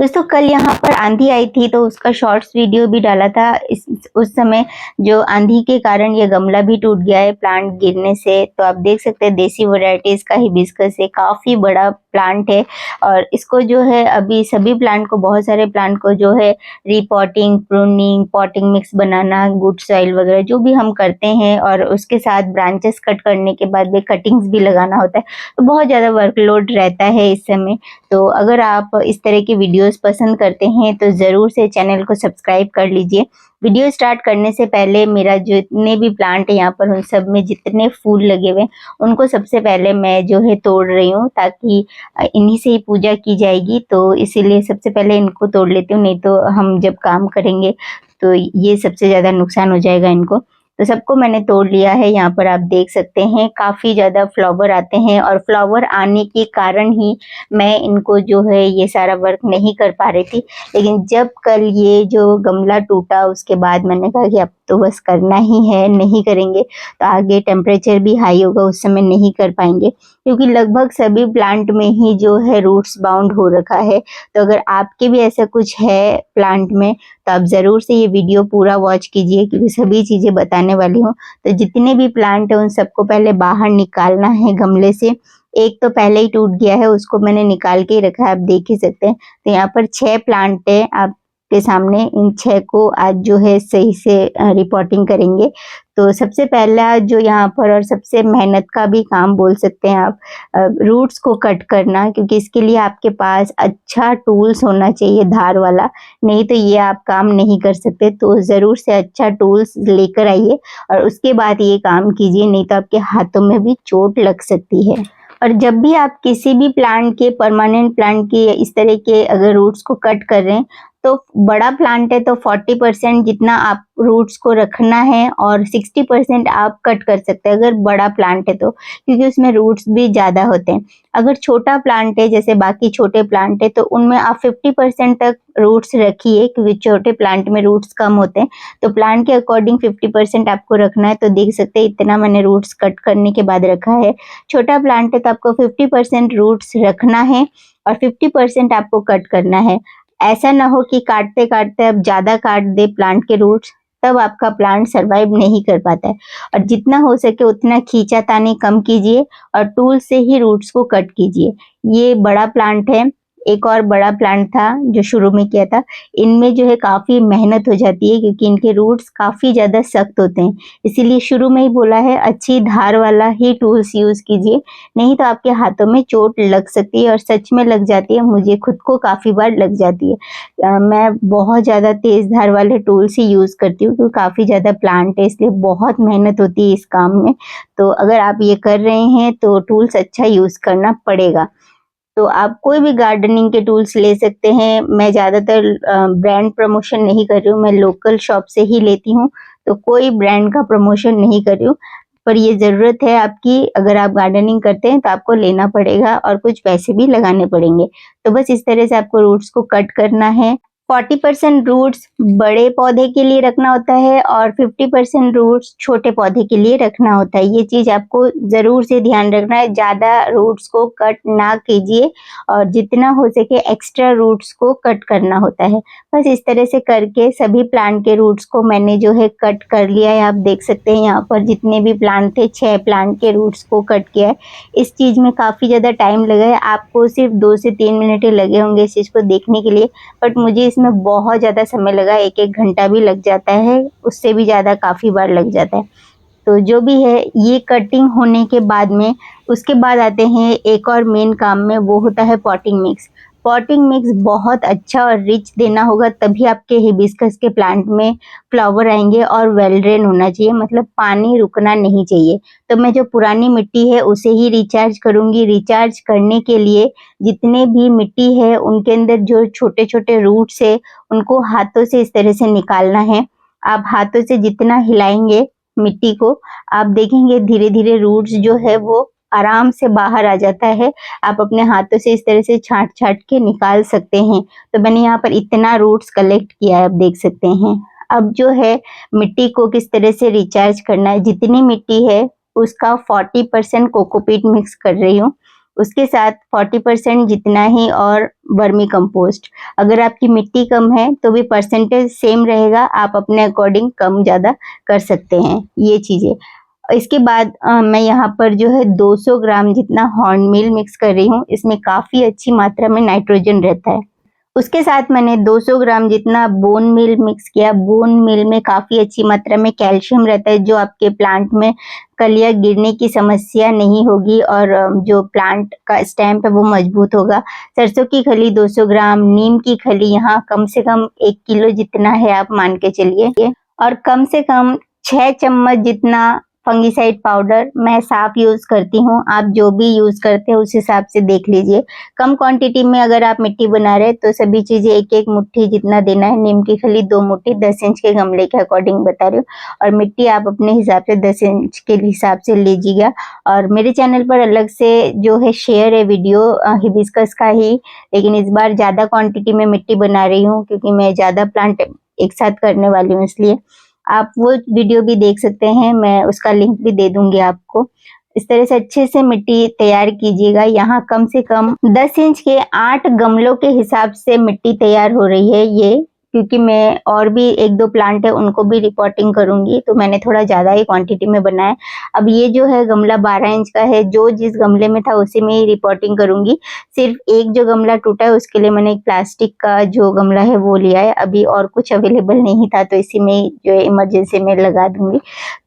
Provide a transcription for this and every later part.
दोस्तों कल यहाँ पर आंधी आई थी तो उसका शॉर्ट्स वीडियो भी डाला था। उस समय जो आंधी के कारण ये गमला भी टूट गया है प्लांट गिरने से। तो आप देख सकते हैं देसी वैरायटीज का हिबिस्कस है, काफी बड़ा प्लांट है। और इसको जो है अभी सभी प्लांट को, बहुत सारे प्लांट को जो है रिपॉटिंग, प्रूनिंग, पॉटिंग मिक्स बनाना, गुड सॉइल वगैरह जो भी हम करते हैं, और उसके साथ ब्रांचेस कट करने के बाद भी कटिंग्स भी लगाना होता है। तो बहुत ज़्यादा वर्कलोड रहता है इस समय। तो अगर आप इस तरह की वीडियोस पसंद करते हैं तो ज़रूर से चैनल को सब्सक्राइब कर लीजिए। वीडियो स्टार्ट करने से पहले मेरा जितने भी प्लांट है यहाँ पर, उन सब में जितने फूल लगे हुए उनको सबसे पहले मैं जो है तोड़ रही हूँ, ताकि इन्हीं से ही पूजा की जाएगी। तो इसीलिए सबसे पहले इनको तोड़ लेती हूँ, नहीं तो हम जब काम करेंगे तो ये सबसे ज़्यादा नुकसान हो जाएगा इनको। तो सबको मैंने तोड़ लिया है। यहाँ पर आप देख सकते हैं काफ़ी ज़्यादा फ्लावर आते हैं, और फ्लावर आने के कारण ही मैं इनको जो है ये सारा वर्क नहीं कर पा रही थी। लेकिन जब कल ये जो गमला टूटा उसके बाद मैंने कहा कि अब तो बस करना ही है, नहीं करेंगे तो आगे टेम्परेचर भी हाई होगा, उस समय नहीं कर पाएंगे। क्योंकि लगभग सभी प्लांट में ही जो है रूट्स बाउंड हो रखा है। तो अगर आपके भी ऐसा कुछ है प्लांट में तो आप ज़रूर से ये वीडियो पूरा वॉच कीजिए, क्योंकि सभी चीज़ें बताने वाली हूँ। तो जितने भी प्लांट हैं उन सबको पहले बाहर निकालना है गमले से। एक तो पहले ही टूट गया है, उसको मैंने निकाल के ही रखा है, आप देख ही सकते हैं। तो यहाँ पर 6 प्लांट है आपके सामने, इन 6 को आज जो है सही से रिपोर्टिंग करेंगे। तो सबसे पहला जो यहाँ पर, और सबसे मेहनत का भी काम बोल सकते हैं आप, रूट्स को कट करना, क्योंकि इसके लिए आपके पास अच्छा टूल्स होना चाहिए धार वाला, नहीं तो ये आप काम नहीं कर सकते। तो ज़रूर से अच्छा टूल्स लेकर आइए और उसके बाद ये काम कीजिए, नहीं तो आपके हाथों में भी चोट लग सकती है। और जब भी आप किसी भी प्लांट के, परमानेंट प्लांट के इस तरह के अगर रूट्स को कट कर रहे हैं, तो बड़ा प्लांट है तो 40% जितना आप रूट्स को रखना है और 60% आप कट कर सकते हैं अगर बड़ा प्लांट है तो, क्योंकि उसमें रूट्स भी ज़्यादा होते हैं। अगर छोटा प्लांट है, जैसे बाकी छोटे प्लांट है, तो उनमें आप 50% तक रूट्स रखिए, क्योंकि छोटे प्लांट में रूट्स कम होते हैं। तो प्लांट के अकॉर्डिंग 50% आपको रखना है। तो देख सकते हैं इतना मैंने रूट्स कट करने के बाद रखा है। छोटा प्लांट है तो आपको 50% रूट्स रखना है और 50% आपको कट करना है। ऐसा ना हो कि काटते काटते अब ज़्यादा काट दे प्लांट के रूट्स, तब आपका प्लांट सरवाइव नहीं कर पाता है। और जितना हो सके उतना खींचातानी कम कीजिए और टूल से ही रूट्स को कट कीजिए। ये बड़ा प्लांट है, एक और बड़ा प्लांट था जो शुरू में किया था। इनमें जो है काफ़ी मेहनत हो जाती है, क्योंकि इनके रूट्स काफ़ी ज़्यादा सख्त होते हैं। इसीलिए शुरू में ही बोला है अच्छी धार वाला ही टूल्स यूज़ कीजिए, नहीं तो आपके हाथों में चोट लग सकती है, और सच में लग जाती है। मुझे खुद को काफ़ी बार लग जाती है। मैं बहुत ज़्यादा तेज़ धार वाले टूल्स ही यूज़ करती हूँ, क्योंकि काफ़ी ज़्यादा प्लांट है, इसलिए बहुत मेहनत होती है इस काम में। तो अगर आप ये कर रहे हैं तो टूल्स अच्छा यूज़ करना पड़ेगा। तो आप कोई भी गार्डनिंग के टूल्स ले सकते हैं। मैं ज़्यादातर ब्रांड प्रमोशन नहीं कर रही हूँ, मैं लोकल शॉप से ही लेती हूँ, तो कोई ब्रांड का प्रमोशन नहीं कर रही हूँ। पर ये ज़रूरत है आपकी, अगर आप गार्डनिंग करते हैं तो आपको लेना पड़ेगा और कुछ पैसे भी लगाने पड़ेंगे। तो बस इस तरह से आपको रूट्स को कट करना है। 40% रूट्स बड़े पौधे के लिए रखना होता है और 50% रूट्स छोटे पौधे के लिए रखना होता है। ये चीज़ आपको ज़रूर से ध्यान रखना है, ज़्यादा रूट्स को कट ना कीजिए और जितना हो सके एक्स्ट्रा रूट्स को कट करना होता है। बस इस तरह से करके सभी प्लांट के रूट्स को मैंने जो है कट कर लिया है। आप देख सकते हैं यहाँ पर जितने भी प्लांट थे, 6 प्लांट के रूट्स को कट किया है। इस चीज़ में काफ़ी ज़्यादा टाइम लगा है, आपको सिर्फ 2 से 3 मिनट ही लगे होंगे इस चीज़ को देखने के लिए, बट मुझे इसमें बहुत ज़्यादा समय लगा, 1-1 घंटा भी लग जाता है, उससे भी ज़्यादा काफ़ी बार लग जाता है। तो जो भी है, ये कटिंग होने के बाद में उसके बाद आते हैं एक और मेन काम में, वो होता है पॉटिंग मिक्स। पॉटिंग मिक्स बहुत अच्छा और रिच देना होगा, तभी आपके हिबिस्कस के प्लांट में फ्लावर आएंगे, और वेल ड्रेन होना चाहिए, मतलब पानी रुकना नहीं चाहिए। तो मैं जो पुरानी मिट्टी है उसे ही रिचार्ज करूँगी। रिचार्ज करने के लिए जितने भी मिट्टी है उनके अंदर जो छोटे छोटे रूट्स है उनको हाथों से इस तरह से निकालना है। आप हाथों से जितना हिलाएंगे मिट्टी को, आप देखेंगे धीरे धीरे रूट्स जो है वो आराम से बाहर आ जाता है। आप अपने हाथों से इस तरह से छांट छांट के निकाल सकते हैं। तो मैंने यहाँ पर इतना रूट्स कलेक्ट किया है, आप देख सकते हैं। अब जो है मिट्टी को किस तरह से रिचार्ज करना है, जितनी मिट्टी है उसका 40% कोकोपीट मिक्स कर रही हूँ, उसके साथ 40% जितना ही और वर्मी कंपोस्ट। अगर आपकी मिट्टी कम है तो भी परसेंटेज सेम रहेगा, आप अपने अकॉर्डिंग कम ज़्यादा कर सकते हैं ये चीज़ें। इसके बाद मैं यहाँ पर जो है 200 ग्राम जितना हॉर्नमील मिक्स कर रही हूँ। इसमें काफ़ी अच्छी मात्रा में नाइट्रोजन रहता है। उसके साथ मैंने 200 ग्राम जितना बोन मील मिक्स किया। बोन मील में काफ़ी अच्छी मात्रा में कैल्शियम रहता है, जो आपके प्लांट में कलियां गिरने की समस्या नहीं होगी और जो प्लांट का स्टेम है वो मजबूत होगा। सरसों की खली 200 ग्राम, नीम की खली यहाँ कम से कम 1 किलो जितना है, आप मान के चलिए। और कम से कम 6 चम्मच जितना फंगिसाइड पाउडर मैं साफ यूज़ करती हूँ। आप जो भी यूज़ करते हैं उस हिसाब से देख लीजिए। कम क्वांटिटी में अगर आप मिट्टी बना रहे हैं तो सभी चीज़ें एक-एक मुट्ठी जितना देना है। नीम की खली 2 मुट्ठी 10 इंच के गमले के अकॉर्डिंग बता रही हूँ, और मिट्टी आप अपने हिसाब से 10 इंच के हिसाब से लीजिएगा। और मेरे चैनल पर अलग से जो है शेयर है वीडियो हिबिस्कस का ही, लेकिन इस बार ज़्यादा क्वांटिटी में मिट्टी बना रही हूँ क्योंकि मैं ज़्यादा प्लांट एक साथ करने वाली हूँ, इसलिए आप वो वीडियो भी देख सकते हैं, मैं उसका लिंक भी दे दूंगी आपको। इस तरह से अच्छे से मिट्टी तैयार कीजिएगा। यहाँ कम से कम 10 इंच के 8 गमलों के हिसाब से मिट्टी तैयार हो रही है ये, क्योंकि मैं और भी 1-2 प्लांट है उनको भी रिपोर्टिंग करूंगी, तो मैंने थोड़ा ज़्यादा ही क्वांटिटी में बनाया। अब ये जो है गमला 12 इंच का है, जो जिस गमले में था उसी में ही रिपोर्टिंग करूंगी। सिर्फ एक जो गमला टूटा है उसके लिए मैंने एक प्लास्टिक का जो गमला है वो लिया है, अभी और कुछ अवेलेबल नहीं था तो इसी में जो है इमरजेंसी में लगा दूंगी।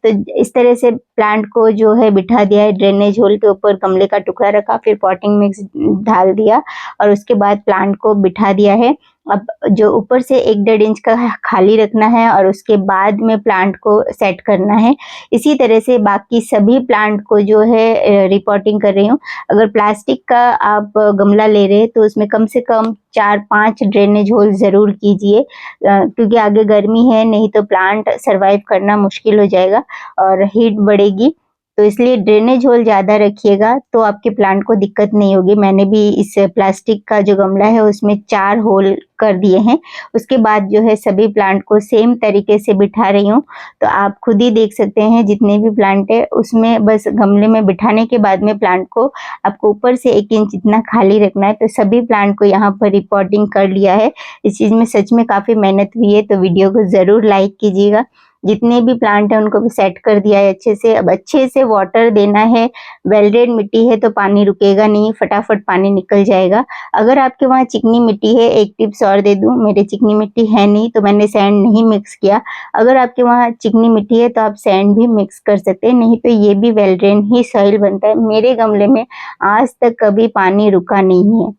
तो इस तरह से प्लांट को जो है बिठा दिया है, ड्रेनेज होल के ऊपर गमले का टुकड़ा रखा, फिर पॉटिंग मिक्स डाल दिया और उसके बाद प्लांट को बिठा दिया है। अब जो ऊपर से 1-1.5 इंच का खाली रखना है और उसके बाद में प्लांट को सेट करना है। इसी तरह से बाकी सभी प्लांट को जो है रिपोर्टिंग कर रही हूँ। अगर प्लास्टिक का आप गमला ले रहे हैं तो उसमें कम से कम 4-5 ड्रेनेज होल ज़रूर कीजिए, क्योंकि आगे गर्मी है, नहीं तो प्लांट सरवाइव करना मुश्किल हो जाएगा और हीट बढ़ेगी। तो इसलिए ड्रेनेज होल ज़्यादा रखिएगा तो आपके प्लांट को दिक्कत नहीं होगी। मैंने भी इस प्लास्टिक का जो गमला है उसमें 4 होल कर दिए हैं। उसके बाद जो है सभी प्लांट को सेम तरीके से बिठा रही हूँ, तो आप खुद ही देख सकते हैं जितने भी प्लांट है उसमें बस गमले में बिठाने के बाद में प्लांट को आपको ऊपर से 1 इंच इतना खाली रखना है। तो सभी प्लांट को यहाँ पर रिपोर्टिंग कर लिया है। इस चीज़ में सच में काफ़ी मेहनत हुई है, तो वीडियो को ज़रूर लाइक कीजिएगा। जितने भी प्लांट है उनको भी सेट कर दिया है अच्छे से। अब अच्छे से वाटर देना है। वेल-ड्रेन मिट्टी है तो पानी रुकेगा नहीं, फटाफट पानी निकल जाएगा। अगर आपके वहाँ चिकनी मिट्टी है, एक टिप्स और दे दूं, मेरे चिकनी मिट्टी है नहीं तो मैंने सैंड नहीं मिक्स किया। अगर आपके वहाँ चिकनी मिट्टी है तो आप सैंड भी मिक्स कर सकते हैं, नहीं तो ये भी वेल ड्रेन ही सॉइल बनता है। मेरे गमले में आज तक कभी पानी रुका नहीं है।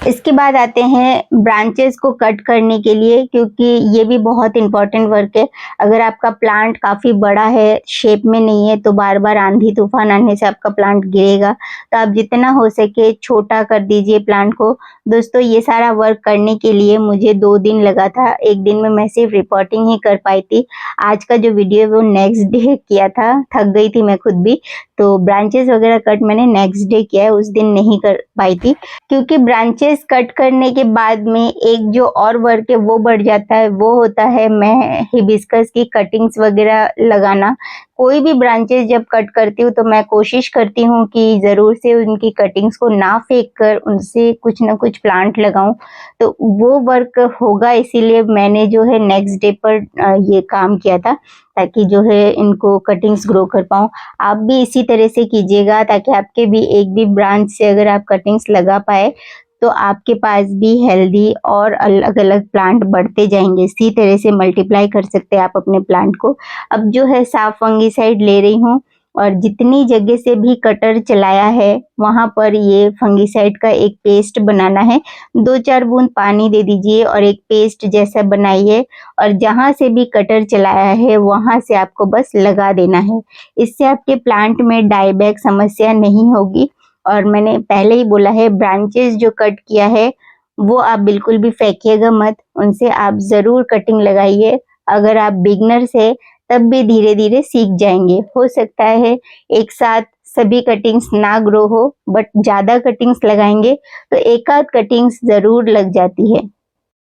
इसके बाद आते हैं ब्रांचेस को कट करने के लिए, क्योंकि ये भी बहुत इंपॉर्टेंट वर्क है। अगर आपका प्लांट काफ़ी बड़ा है, शेप में नहीं है, तो बार बार आंधी तूफान आने से आपका प्लांट गिरेगा, तो आप जितना हो सके छोटा कर दीजिए प्लांट को। दोस्तों ये सारा वर्क करने के लिए मुझे 2 दिन लगा था। एक दिन में मैं सिर्फ रिपोर्टिंग ही कर पाई थी। आज का जो वीडियो है वो नेक्स्ट डे किया था, थक गई थी मैं खुद भी, तो ब्रांचेस वगैरह कट मैंने नेक्स्ट डे किया है, उस दिन नहीं कर पाई थी। क्योंकि ब्रांचेस कट करने के बाद में एक जो और वर्क है वो बढ़ जाता है, वो होता है मैं हिबिस्कस की कटिंग्स वगैरह लगाना। कोई भी ब्रांचेस जब कट करती हूँ तो मैं कोशिश करती हूँ कि ज़रूर से उनकी कटिंग्स को ना फेंक कर उनसे कुछ ना कुछ प्लांट लगाऊं, तो वो वर्क होगा, इसीलिए मैंने जो है नेक्स्ट डे पर ये काम किया था, ताकि जो है इनको कटिंग्स ग्रो कर पाऊँ। आप भी इसी तरह से कीजिएगा ताकि आपके भी एक भी ब्रांच से अगर आप कटिंग्स लगा पाए तो आपके पास भी हेल्दी और अलग अलग प्लांट बढ़ते जाएंगे। इसी तरह से मल्टीप्लाई कर सकते हैं आप अपने प्लांट को। अब जो है साफ फंगिसाइड ले रही हूँ और जितनी जगह से भी कटर चलाया है वहाँ पर ये फंगिसाइड का एक पेस्ट बनाना है। 2-4 बूंद पानी दे दीजिए और एक पेस्ट जैसा बनाइए, और जहाँ से भी कटर चलाया है वहाँ से आपको बस लगा देना है। इससे आपके प्लांट में डाईबैक समस्या नहीं होगी। और मैंने पहले ही बोला है, ब्रांचेस जो कट किया है वो आप बिल्कुल भी फेंकिएगा मत, उनसे आप ज़रूर कटिंग लगाइए। अगर आप बिगनर्स है तब भी धीरे धीरे सीख जाएंगे। हो सकता है एक साथ सभी कटिंग्स ना ग्रो हो, बट ज़्यादा कटिंग्स लगाएंगे तो एक आध कटिंग्स ज़रूर लग जाती है।